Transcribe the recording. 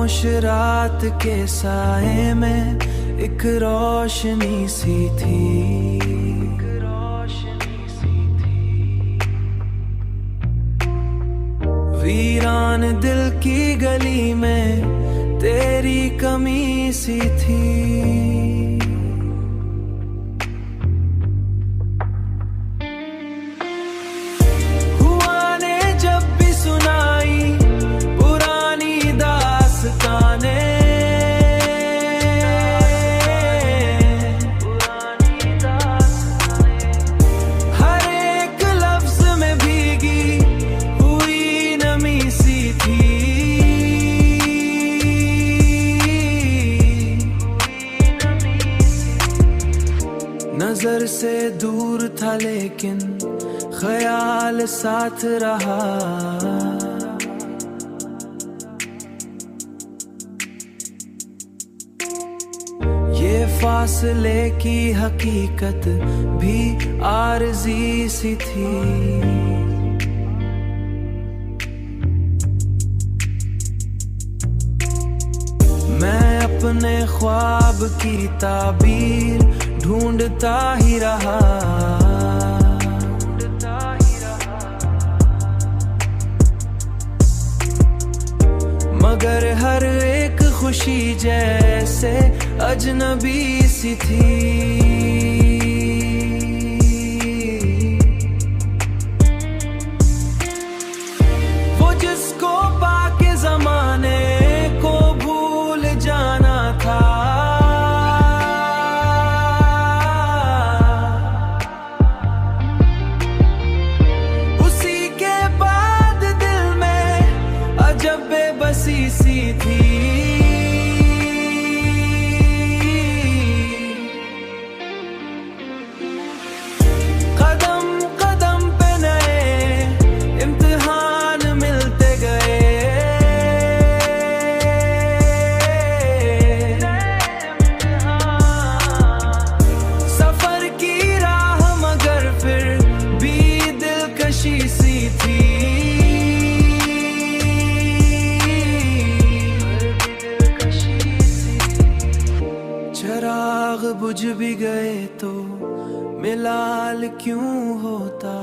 खामोश रात के साए में एक रोशनी सी थी। वीरान दिल की गली में तेरी कमी सी थी। नजर से दूर था लेकिन ख्याल साथ रहा। ये फासले की हकीकत भी आरज़ी सी थी। मैं अपने ख्वाब की ताबीर ढूंढता ही रहा। मगर हर एक खुशी जैसे अजनबी सी थी। वो जिसको पाके ज़माने को भूल जाना था, बेबसी सी थी। कदम कदम पे नए इम्तिहान मिलते गए। सफर की राह मगर फिर भी दिलकशी सी थी। चिराग बुझ भी गए तो मिलाल क्यों होता।